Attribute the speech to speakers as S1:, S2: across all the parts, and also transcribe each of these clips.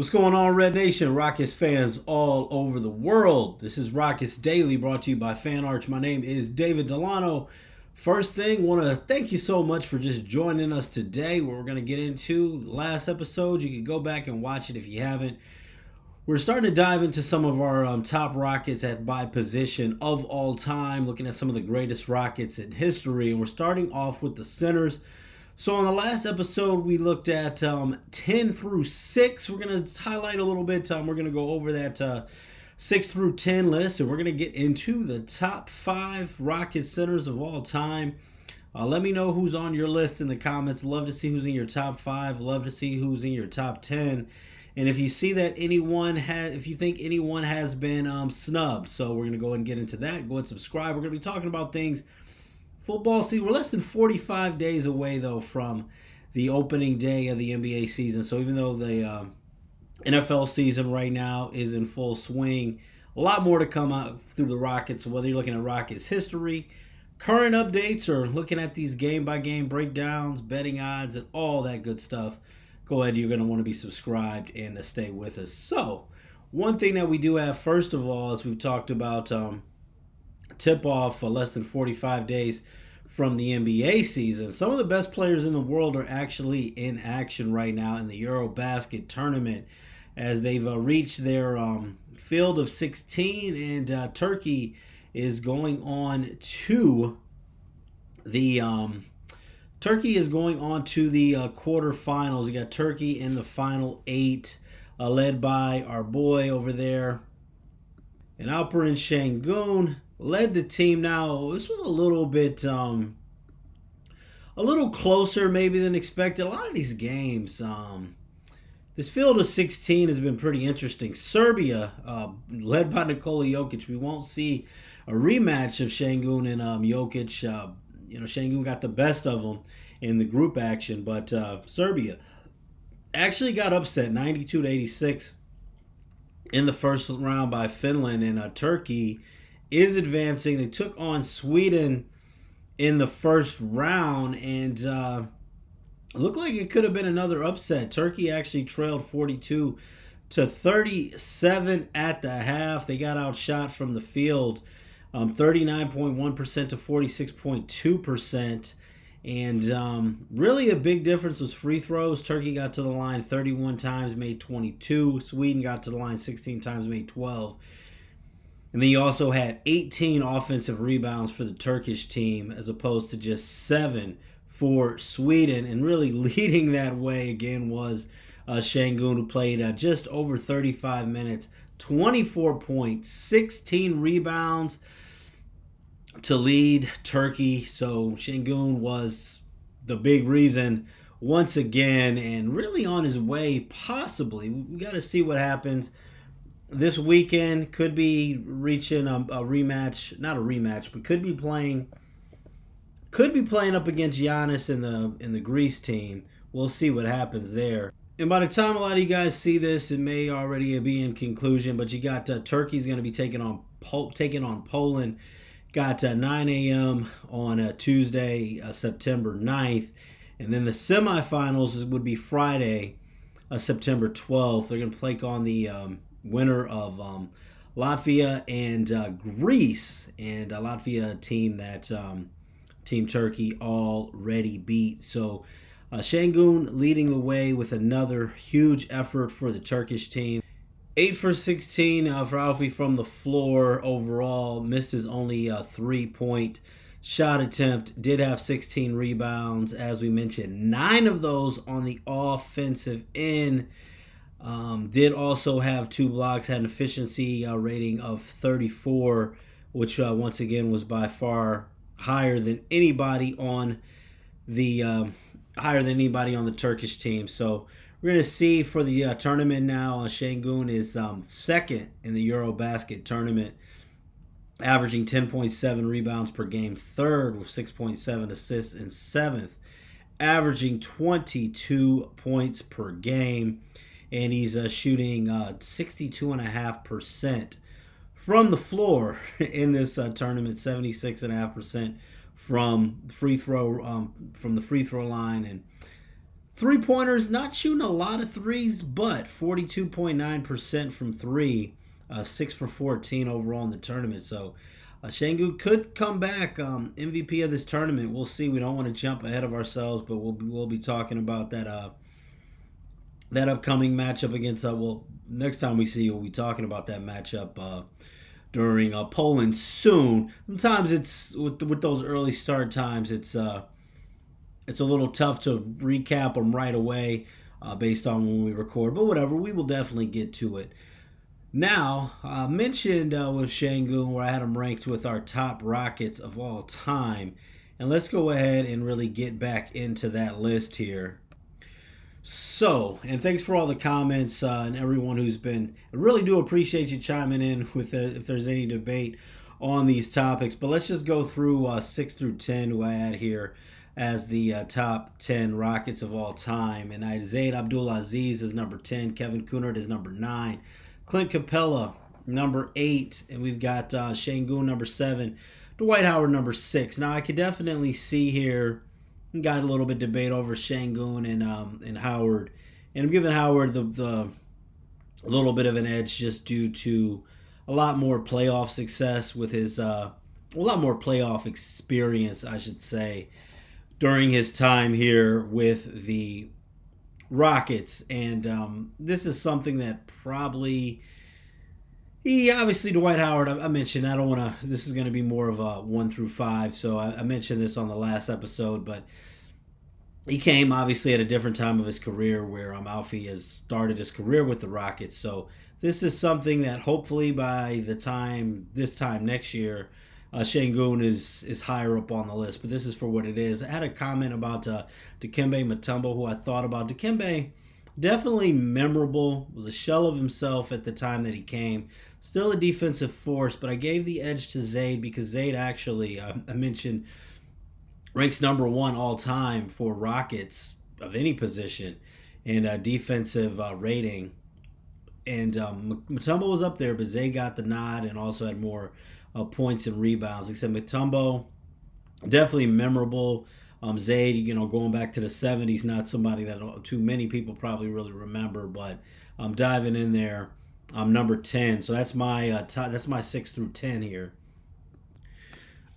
S1: What's going on, Red Nation? Rockets fans all over the world. This is Rockets Daily, brought to you by Fan Arch. My name is David Delano. First thing, want to thank you so much for just joining us today. What we're going to get into last episode, you can go back and watch it if you haven't. We're starting to dive into some of our top Rockets by position of all time, looking at some of the greatest Rockets in history, and we're starting off with the centers. So on the last episode, we looked at 10 through 6. We're going to highlight a little bit. We're going to go over that 6 through 10 list, and we're going to get into the top 5 Rocket centers of all time. Let me know who's on your list in the comments. Love to see who's in your top 5. Love to see who's in your top 10. And if you see that if you think anyone has been snubbed, so we're going to go ahead and get into that. Go ahead and subscribe. We're going to be talking about things. Football season, we're less than 45 days away, though, from the opening day of the NBA season. So even though the NFL season right now is in full swing, a lot more to come out through the Rockets. So whether you're looking at Rockets history, current updates, or looking at these game-by-game breakdowns, betting odds, and all that good stuff, go ahead. You're going to want to be subscribed and to stay with us. So one thing that we do have, first of all, as we've talked about, tip-off less than 45 days from the NBA season. Some of the best players in the world are actually in action right now in the Eurobasket tournament as they've reached their field of 16, and Turkey is going on to the quarterfinals. You got Turkey in the final 8, led by our boy over there, and Alperen Sengun led the team. Now, this was a little bit, a little closer maybe than expected. A lot of these games, this field of 16 has been pretty interesting. Serbia, led by Nikola Jokic. We won't see a rematch of Sengun and Jokic. Sengun got the best of them in the group action, but Serbia actually got upset 92-86 in the first round by Finland, and Turkey is advancing. They took on Sweden in the first round, and it looked like it could have been another upset. Turkey actually trailed 42-37 at the half. They got outshot from the field 39.1% to 46.2%. And really a big difference was free throws. Turkey got to the line 31 times, made 22. Sweden got to the line 16 times, made 12. And then you also had 18 offensive rebounds for the Turkish team as opposed to just 7 for Sweden. And really leading that way again was Sengun, who played just over 35 minutes, 24 points, 16 rebounds to lead Turkey. So Sengun was the big reason once again, and really on his way possibly. We got to see what happens this weekend. Could be reaching a rematch, not a rematch, but could be playing up against Giannis in the Greece team. We'll see what happens there. And by the time a lot of you guys see this, it may already be in conclusion. But you got Turkey's going to be taking on Poland. Got 9 a.m. on Tuesday, September 9th. And then the semifinals would be Friday, September 12th. They're going to play on the winner of Latvia and Greece, and Latvia team that Team Turkey already beat. So Sengun leading the way with another huge effort for the Turkish team. 8 for 16 for Alfie from the floor overall. Missed his only 3-point shot attempt. Did have 16 rebounds, as we mentioned. 9 of those on the offensive end. Did also have 2 blocks, had an efficiency rating of 34, which once again was by far higher than anybody on the Turkish team. So we're going to see for the tournament now. Sengun is second in the Eurobasket tournament, averaging 10.7 rebounds per game. Third with 6.7 assists, and seventh, averaging 22 points per game. And he's shooting 62.5% from the floor in this tournament, 76.5% from the free throw line, and 3-pointers, not shooting a lot of threes, but 42.9% from three, 6 for 14 overall in the tournament. So Sengun could come back MVP of this tournament. We'll see. We don't want to jump ahead of ourselves, but we'll be talking about that upcoming matchup against next time we see you, we'll be talking about that matchup during Poland soon. Sometimes it's with those early start times, it's a little tough to recap them right away based on when we record, but whatever, we will definitely get to it. Now, I mentioned with Sengun where I had him ranked with our top Rockets of all time, and let's go ahead and really get back into that list here. So, and thanks for all the comments and everyone who's been, I really do appreciate you chiming in with if there's any debate on these topics, but let's just go through 6 through 10 who I had here as the top 10 Rockets of all time. And I had Zayd Abdulaziz is number 10, Kevin Kunert is number 9, Clint Capella number 8, and we've got Sengun number 7, Dwight Howard number 6. Now I could definitely see here, got a little bit of debate over Sengun and Howard, and I'm giving Howard the little bit of an edge just due to a lot more playoff success with his a lot more playoff experience, I should say, during his time here with the Rockets. And this is something that probably obviously Dwight Howard, I mentioned, I don't want to, this is going to be more of a 1 through 5, so I mentioned this on the last episode, but he came obviously at a different time of his career where Alfie has started his career with the Rockets, so this is something that hopefully by this time next year, Sengun is higher up on the list, but this is for what it is. I had a comment about Dikembe Mutombo, who I thought about. Dikembe, definitely memorable, was a shell of himself at the time that he came. Still a defensive force, but I gave the edge to Zayd because Zayd actually, I mentioned, ranks number 1 all time for Rockets of any position in defensive rating. And Mutombo was up there, but Zayd got the nod and also had more points and rebounds. Like I said, Mutombo, definitely memorable. Zayd, going back to the 70s, not somebody that too many people probably really remember, but I'm diving in there. Number 10. So that's my that's my 6 through 10 here.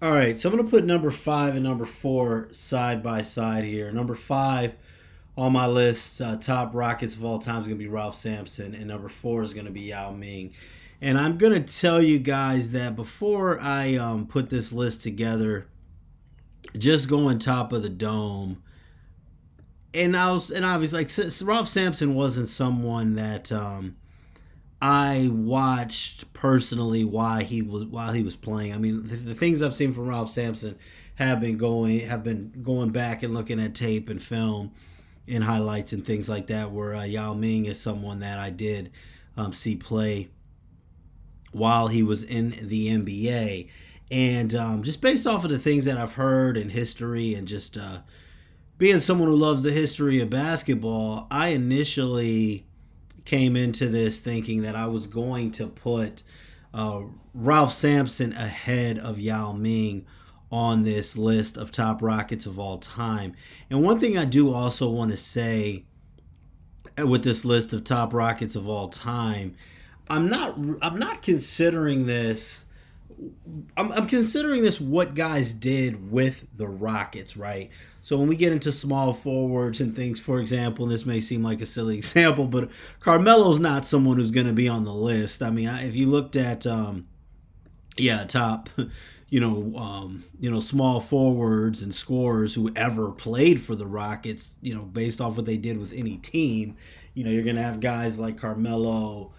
S1: All right, so I'm going to put number 5 and number 4 side by side here. Number 5 on my list, top Rockets of all time, is going to be Ralph Sampson, and number 4 is going to be Yao Ming. And I'm going to tell you guys that before I put this list together, just going top of the dome, and obviously, like, Ralph Sampson wasn't someone that I watched personally while he was playing. I mean, the things I've seen from Ralph Sampson have been going back and looking at tape and film and highlights and things like that. Where Yao Ming is someone that I did see play while he was in the NBA, and just based off of the things that I've heard in history and just being someone who loves the history of basketball, I initially came into this thinking that I was going to put Ralph Sampson ahead of Yao Ming on this list of top Rockets of all time. And one thing I do also want to say with this list of top Rockets of all time, I'm not considering this. I'm considering this what guys did with the Rockets, right? So when we get into small forwards and things, for example, and this may seem like a silly example, but Carmelo's not someone who's going to be on the list. I mean, if you looked at, top, small forwards and scorers who ever played for the Rockets, based off what they did with any team, you're going to have guys like Carmelo,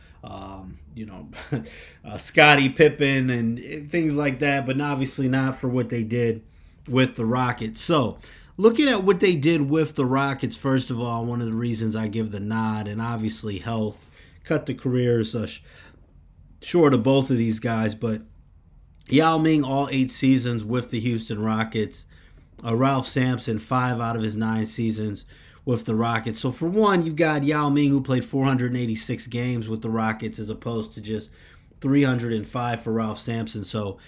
S1: Scottie Pippen and things like that, but obviously not for what they did with the Rockets. So looking at what they did with the Rockets, first of all, one of the reasons I give the nod, and obviously health cut the careers short of both of these guys, but Yao Ming all 8 seasons with the Houston Rockets, Ralph Sampson 5 out of his 9 seasons with the Rockets. So for one, you've got Yao Ming, who played 486 games with the Rockets as opposed to just 305 for Ralph Sampson. So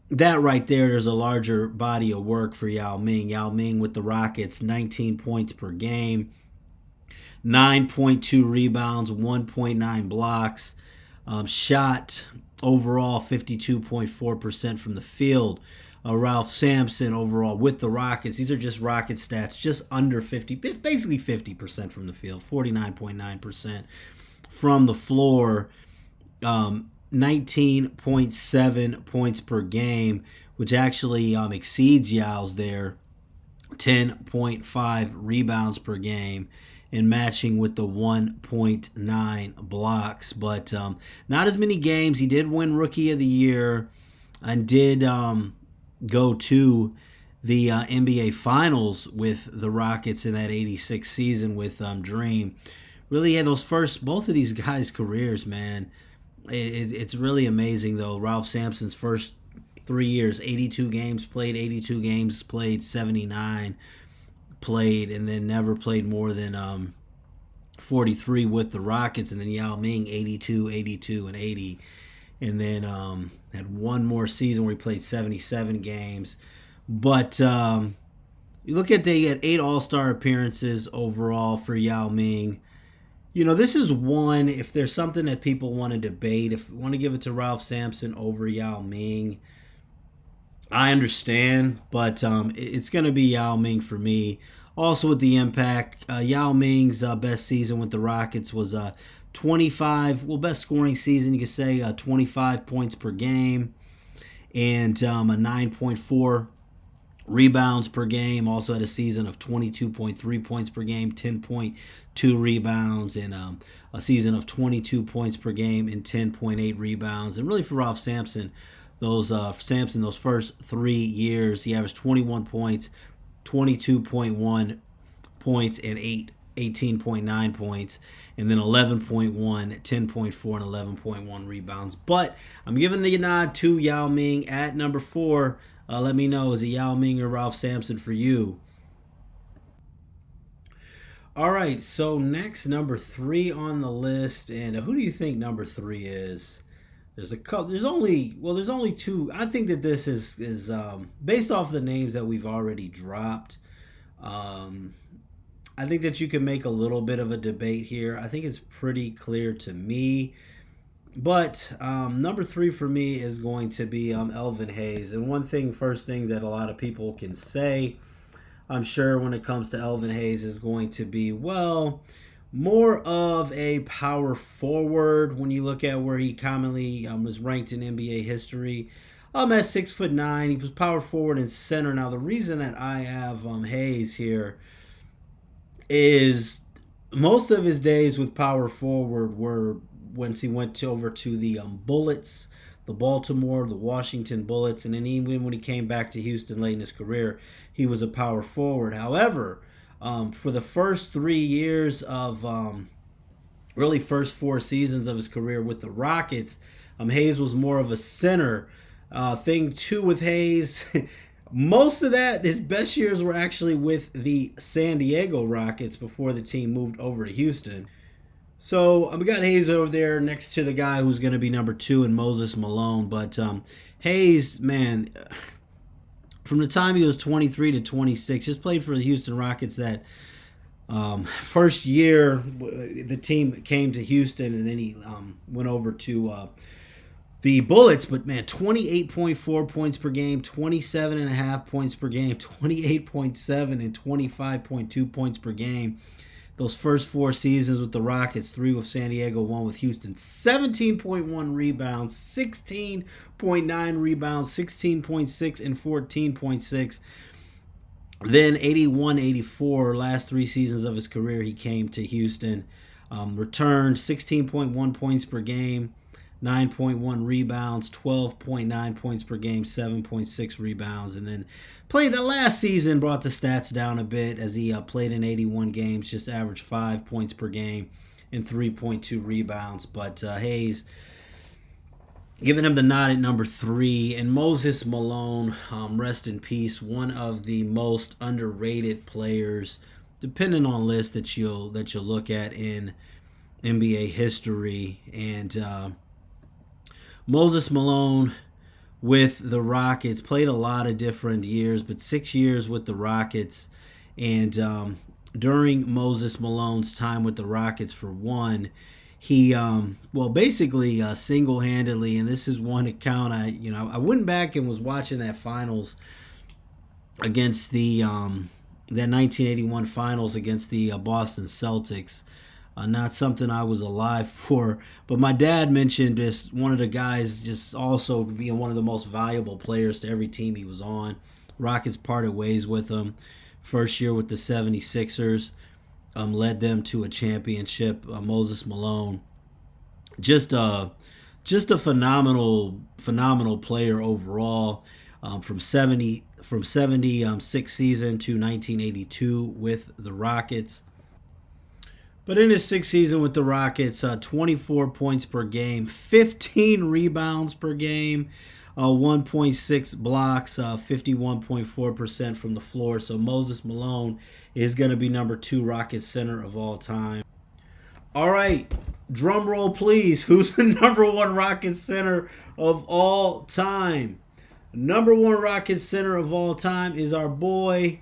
S1: that right there's a larger body of work for Yao Ming. Yao Ming with the Rockets, 19 points per game, 9.2 rebounds, 1.9 blocks. Shot overall 52.4% from the field. Ralph Sampson overall with the Rockets. These are just Rocket stats, just under 50, basically 50% from the field, 49.9% from the floor. 19.7 points per game, which actually exceeds Yao's there. 10.5 rebounds per game, and matching with the 1.9 blocks. But not as many games. He did win Rookie of the Year and did go to the NBA Finals with the Rockets in that 86 season with Dream. Really had those first, both of these guys' careers, man. It's really amazing, though. Ralph Sampson's first 3 years, 82 games played, 79 played, and then never played more than 43 with the Rockets. And then Yao Ming, 82, and 80. And then had one more season where he played 77 games. But you look at, they had 8 All-Star appearances overall for Yao Ming. You know, this is one, if there's something that people want to debate, if you want to give it to Ralph Sampson over Yao Ming, I understand, but it's going to be Yao Ming for me. Also with the impact, Yao Ming's best season with the Rockets was 25, best scoring season, you could say, 25 points per game, and a 9.4 rebounds per game. Also had a season of 22.3 points per game, 10.2 rebounds, and a season of 22 points per game and 10.8 rebounds. And really for Ralph Sampson, those first 3 years, he averaged 21 points, 22.1 points, and 18.9 points, and then 11.1, 10.4, and 11.1 rebounds. But I'm giving the nod to Yao Ming at number 4. Let me know, is it Yao Ming or Ralph Sampson for you? All right, so next, number 3 on the list, and who do you think number 3 is? There's a couple. There's only 2. I think that this is based off the names that we've already dropped. I think that you can make a little bit of a debate here. I think it's pretty clear to me. But number 3 for me is going to be Elvin Hayes. And first thing that a lot of people can say, I'm sure, when it comes to Elvin Hayes is going to be, well, more of a power forward when you look at where he commonly was ranked in NBA history. At 6'9", he was power forward and center. Now, the reason that I have Hayes here is most of his days with power forward were once he went over to the Bullets, the Baltimore, the Washington Bullets, and then even when he came back to Houston late in his career, he was a power forward. However, for the first 3 years of really first 4 seasons of his career with the Rockets, Hayes was more of a center. Thing too with Hayes, most of that, his best years were actually with the San Diego Rockets before the team moved over to Houston. So we got Hayes over there next to the guy who's going to be number 2 in Moses Malone. But Hayes, man, from the time he was 23 to 26, just played for the Houston Rockets that first year the team came to Houston, and then he went over to the Bullets. But, man, 28.4 points per game, 27.5 points per game, 28.7 and 25.2 points per game. Those first 4 seasons with the Rockets, 3 with San Diego, 1 with Houston. 17.1 rebounds, 16.9 rebounds, 16.6 and 14.6. Then 81-84, last 3 seasons of his career, he came to Houston. Returned 16.1 points per game, 9.1 rebounds, 12.9 points per game, 7.6 rebounds. And then played the last season, brought the stats down a bit as he played in 81 games, just averaged 5 points per game and 3.2 rebounds. But Hayes, giving him the nod at number 3. And Moses Malone, rest in peace, one of the most underrated players, depending on lists that you'll look at in NBA history. And Moses Malone with the Rockets played a lot of different years, but 6 years with the Rockets, and during Moses Malone's time with the Rockets, for one, he basically single-handedly, and this is one account I went back and was watching that finals against that 1981 finals against the Boston Celtics. Not something I was alive for, but my dad mentioned this, one of the guys just also being one of the most valuable players to every team he was on. Rockets parted ways with him. First year with the 76ers, led them to a championship. Moses Malone, just a phenomenal player overall. From 76 season to 1982 with the Rockets. But in his sixth season with the Rockets, 24 points per game, 15 rebounds per game, 1.6 blocks, 51.4% from the floor. So Moses Malone is going to be number 2 Rockets center of all time. All right, drum roll please. Who's the number 1 Rockets center of all time? Number 1 Rockets center of all time is our boy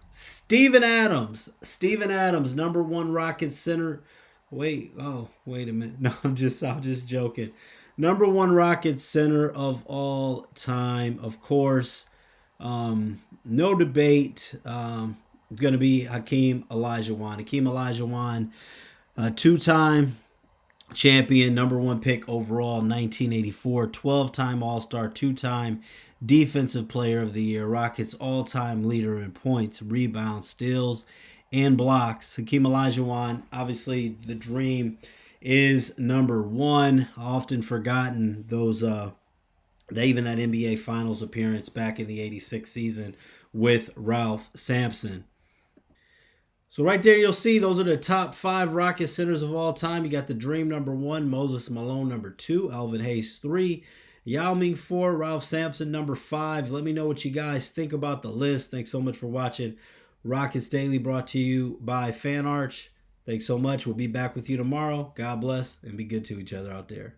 S1: Steven Adams. Steven Adams, number 1 Rockets center. Wait a minute. No, I'm just joking. Number 1 Rockets center of all time, of course. No debate. It's going to be Hakeem Olajuwon. Hakeem Olajuwon, 2-time champion, number 1 pick overall, 1984, 12-time All-Star, 2-time Defensive Player of the Year, Rockets all-time leader in points, rebounds, steals, and blocks. Hakeem Olajuwon, obviously the dream, is number 1. Often forgotten even that NBA Finals appearance back in the '86 season with Ralph Sampson. So right there, you'll see those are the top 5 Rocket centers of all time. You got the Dream number 1, Moses Malone number 2, Elvin Hayes 3, Yao Ming 4, Ralph Sampson number 5. Let me know what you guys think about the list. Thanks so much for watching Rockets Daily, brought to you by Fan Arch. Thanks so much. We'll be back with you tomorrow. God bless, and be good to each other out there.